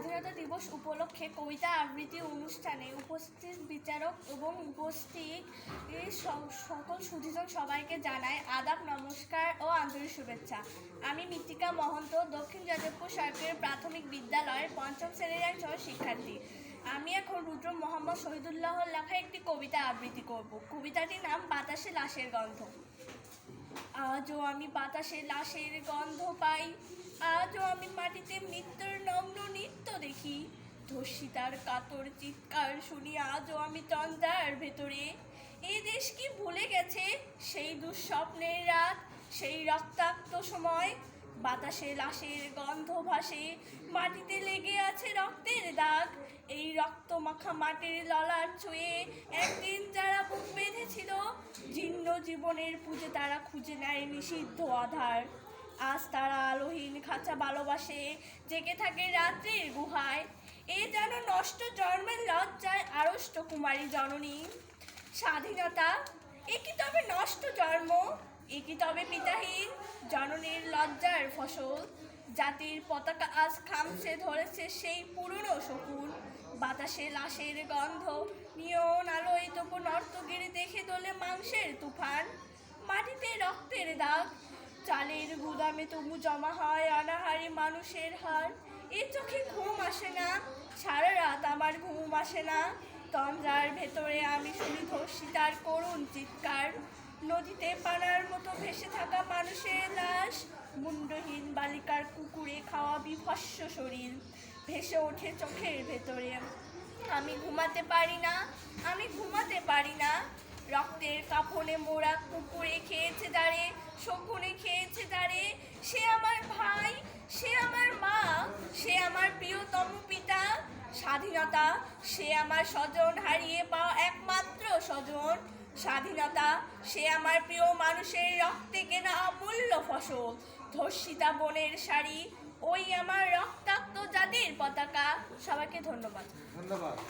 স্বাধীনতা দিবস উপলক্ষে কবিতা আবৃত্তি অনুষ্ঠানে উপস্থিত বিচারক এবং উপস্থিত সকল সুধীজন সবাইকে জানাই আদাব, নমস্কার ও আন্তরিক শুভেচ্ছা। আমি মৃত্তিকা মহন্ত, দক্ষিণ যাদবপুর সরকারি প্রাথমিক বিদ্যালয়ের পঞ্চম শ্রেণীর একজন শিক্ষার্থী। আমি এখন রুদ্র মোহাম্মদ শহীদুল্লাহর লেখা একটি কবিতা আবৃত্তি করব। কবিতাটির নাম বাতাসে লাশের গন্ধ। আজও আমি বাতাসে লাশের গন্ধ পাই, আজও আমি মাটিতে মৃত্যুর নগ্ন নৃত্য দেখি, ধর্ষিতার কাতর চিৎকার শুনি আজও আমি তন্দ্রার ভেতরে। এই দেশ কি ভুলে গেছে সেই দুঃস্বপ্নের রাত, সেই রক্তাক্ত সময়? বাতাসে লাশের গন্ধ ভাসে, মাটিতে লেগে আছে রক্তের দাগ। এই রক্ত মাখা মাটির ললাট ছুঁয়ে একদিন যারা বুক বেঁধেছিল, জীর্ণ জীবনের পুজো তারা খুঁজে নেয় নিষিদ্ধ আধার। আজ তারা আলোহীন খাঁচা ভালোবাসে, জেগে থাকে রাত্রির গুহায়। এ যেন নষ্ট জন্মের লজ্জায় আড়ষ্ট কুমারী জননী। স্বাধীনতা এ কি তবে নষ্ট জন্ম, এ কি তবে পিতাহীন জননীর লজ্জার ফসল? জাতির পতাকা আজ খামছে ধরেছে সেই পুরনো শকুন। বাতাসে লাশের গন্ধ, নিয়ন আলোয় তবু নর্তগিরি দেখে দোলে মাংসের তুফান। মাটিতে রক্তের দাগ, চালের গুদামে তবু জমা হয় অনাহারী মানুষের হার। এ চোখে ঘুম আসে না, সারা রাত আমার ঘুম আসে না। তন্দ্রার ভেতরে আমি শুনি ধর্ষিতার করুণ চিৎকার। নদীতে পানার মতো ভেসে থাকা মানুষের লাশ, মুন্ডহীন বালিকার কুকুরে খাওয়া বিভৎস শরীর ভেসে ওঠে চোখের ভেতরে। আমি ঘুমাতে পারি না, আমি ঘুমাতে পারি না। রক্তের কাফনে মোড়া কুকুরে খেয়েছে দাঁড়ে, শকুনে খেয়েছে দাঁড়ে। সে আমার ভাই, সে আমার মা, সে আমার প্রিয়তম পিতা। স্বাধীনতা সে আমার স্বজন হারিয়ে পাওয়া একমাত্র স্বজন। স্বাধীনতা সে আমার প্রিয় মানুষের রক্তে কেনা অমূল্য ফসল। ধর্ষিতা বনের শাড়ি, ওই আমার রক্তাক্ত জাতির পতাকা। সবাইকে ধন্যবাদ।